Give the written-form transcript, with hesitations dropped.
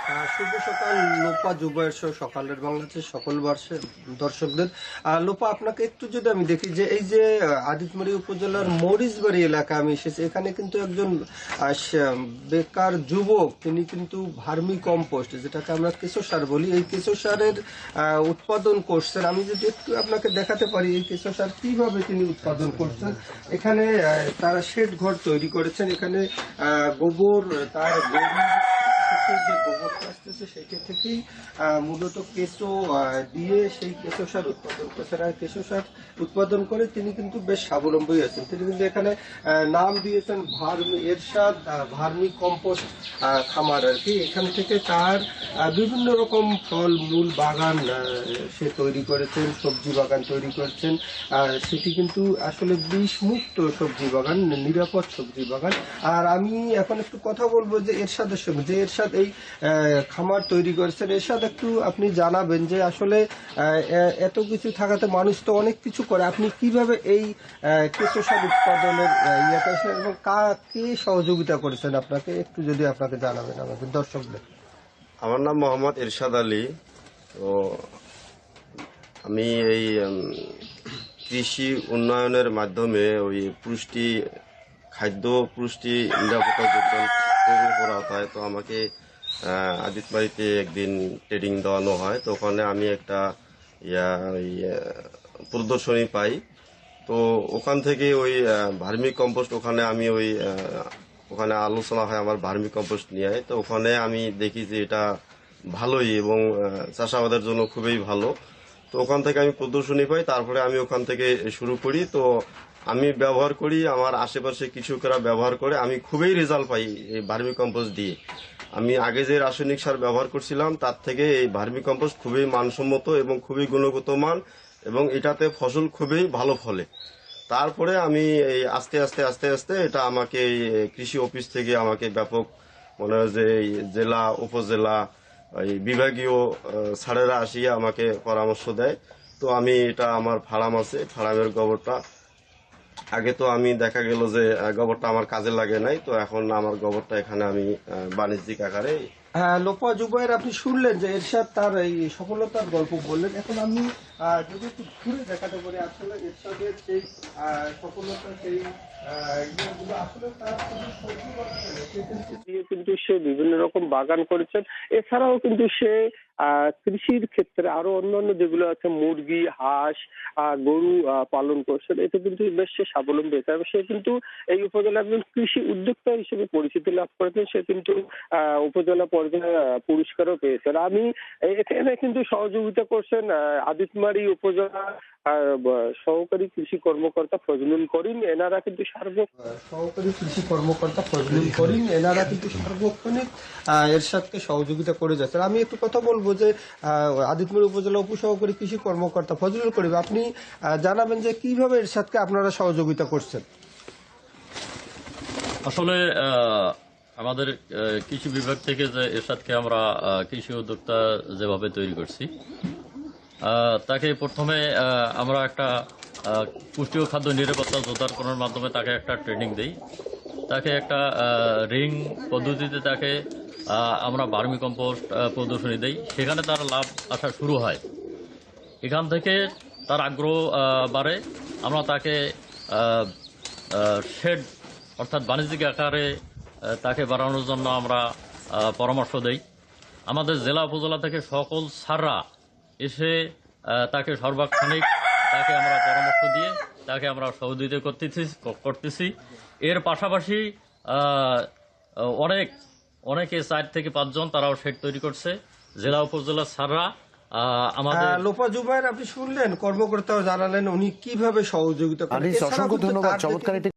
শুভ সকাল লোপা জুবাইর শো সকালের বাংলাদেশের সকল দর্শকদের। লোপা, আপনাকে একটু যদি আমি দেখি যে এই যে আদিতমারি উপজেলার মরিচবাড়ি এলাকা আমি এসেছি, এখানে কিন্তু একজন বেকার যুবক, তিনি কিন্তু ভার্মি কম্পোস্ট, যেটাকে আমরা কেঁচো সার বলি, এই কেঁচো সারের উৎপাদন করছেন। আমি যদি একটু আপনাকে দেখাতে পারি এই কেঁচো সার কিভাবে তিনি উৎপাদন করছেন। এখানে তারা শেড ঘর তৈরি করেছেন, এখানে গোবর, তার যে গোবরটা আসতেছে সেটা থেকেই মূলত কেঁচো দিয়ে সেই কেঁচো সার উৎপাদন করছেন। আর কেঁচো সার উৎপাদন করে তিনি কিন্তু বেশ স্বাবলম্বী আছেন। তিনি কিন্তু এখানে নাম দিয়েছেন এরশাদ ভার্মি কম্পোস্ট খামার আর কি। এখান থেকে তার বিভিন্ন রকম ফল মূল বাগান সে তৈরি করেছেন, সবজি বাগান তৈরি করেছেন। সেটি কিন্তু আসলে বিষ মুক্ত সবজি বাগান, নিরাপদ সবজি বাগান। আর আমি এখন একটু কথা বলবো যে এরশাদের সঙ্গে, যে এরশাদ এই খামার তৈরি করেছেন। এরশাদ, একটু আপনি জানাবেন যে আসলে এত কিছু থাকাতে মানুষ তো অনেক কিছু করে, আপনি কিভাবে এই কেঁচো সার উৎপাদনের ইয়ে করেছেন এবং কে সহযোগিতা করেছেন আপনাকে, একটু যদি আপনাকে জানাবেন আমাদের দর্শকদের। আমার নাম মোহাম্মদ এরশাদ আলী। তো আমি এই কৃষি উন্নয়নের মাধ্যমে ওই খাদ্য পুষ্টি নিরাপত্তা যোগদান করা হয়। তো আমাকে আদিতবাড়িতে একদিন ট্রেনিং দেওয়ানো হয়। তো ওখানে আমি একটা প্রদর্শনী পাই। তো ওখান থেকে ওই ভার্মি কম্পোস্ট, ওখানে আমি ওখানে আলোচনা হয় আমার ভার্মি কম্পোস্ট নিয়ে। তো ওখানে আমি দেখি যে এটা ভালোই এবং চাষাবাদের জন্য খুবই ভালো। তো ওখান থেকে আমি প্রদর্শনী পাই, তারপরে আমি ওখান থেকে শুরু করি। তো আমি ব্যবহার করি, আমার আশেপাশে কৃষকরা ব্যবহার করে, আমি খুবই রেজাল্ট পাই এই ভার্মি কম্পোস্ট দিয়ে। আমি আগে যে রাসায়নিক সার ব্যবহার করছিলাম তার থেকে এই ভার্মি কম্পোস্ট খুবই মানসম্মত এবং খুবই গুণগত মান, এবং এটাতে ফসল খুবই ভালো ফলে। তারপরে আমি এই আস্তে আস্তে আস্তে আস্তে এটা আমাকে কৃষি অফিস থেকে আমাকে ব্যাপক, মনে হয় যে জেলা উপজেলা এই বিভাগীয় স্যারেরা আসিয়া আমাকে পরামর্শ দেয়। তো আমি এটা আমার ফার্ম আছে, ফার্মের গোবরটা, আগে তো আমি দেখা গেল যে গোবরটা আমার কাজে লাগে নাই, তো এখন আমার গোবরটা এখানে আমি বাণিজ্যিক আকারে। হ্যাঁ, লোপা জুবাইর, আপনি শুনলেন যে এরশাদ তার এই সফলতার গল্প বললেন। এখন আমি যদি একটু ঘুরে দেখাতে পারি আসলে এরশাদের সেই সফলতা, সেই ইয়েগুলো আসলে তার কিন্তু সে বিভিন্ন রকম বাগান করেছেন। এছাড়াও কিন্তু সে কৃষির ক্ষেত্রে আরো অন্যান্য যেগুলো আছে, মুরগি, হাঁস, গরু পালন করছেন। এতে কিন্তু বেশ সে স্বাবলম্বী হয়েছে এবং সে কিন্তু এই উপজেলার একজন কৃষি উদ্যোক্তা হিসেবে পরিচিতি লাভ করেছেন। সে কিন্তু উপজেলা পর্যায়ে পুরস্কারও পেয়েছেন। আমি এখানে কিন্তু সহযোগিতা করছেন আদিতমারি উপজেলা সহকারী কৃষি কর্মকর্তা ফজলুল করিম। এনারা কিন্তু সার্বক্ষণিক এরশাদকে সহযোগিতা করে যাচ্ছেন। আমি একটু কথা বলবো যে আদিতমারি উপজেলা উপসহকারী কৃষি কর্মকর্তা ফজলুল করিম, আপনি জানাবেন যে কিভাবে এরশাদকে আপনারা সহযোগিতা করছেন। আসলে আমাদের কৃষি বিভাগ থেকে যে এরশাদকে আমরা কৃষি উদ্যোক্তা যেভাবে তৈরি করছি, তাকে প্রথমে আমরা একটা পুষ্টি ও খাদ্য নিরাপত্তা জোরদারকরণের মাধ্যমে তাকে একটা ট্রেনিং দিই। তাকে একটা রিং পদ্ধতিতে তাকে আমরা ভার্মি কম্পোস্ট প্রদর্শনী দিই। সেখানে তার লাভ আসা শুরু হয়। এখান থেকে তার আগ্রহ বাড়ে। আমরা তাকে শেড, অর্থাৎ বাণিজ্যিক আকারে তাকে বাড়ানোর জন্য আমরা পরামর্শ দেই। আমাদের জেলা উপজেলা থেকে সকল স্যাররা এসে তাকে সর্বাক্ষণিক তাকে আমরা পরামর্শ দিয়ে তাকে আমরা সহযোগিতা করতেছি। এর পাশাপাশি অনেকে 4 থেকে 5 জন তারাও শেড তৈরি করছে, জেলা উপজেলার স্যাররা। আমাদের লোপা জুবাইর, আপনি শুনলেন, কর্মকর্তাও জানালেন উনি কিভাবে সহযোগিতা করেন। অসংখ্য ধন্যবাদ, চমৎকার।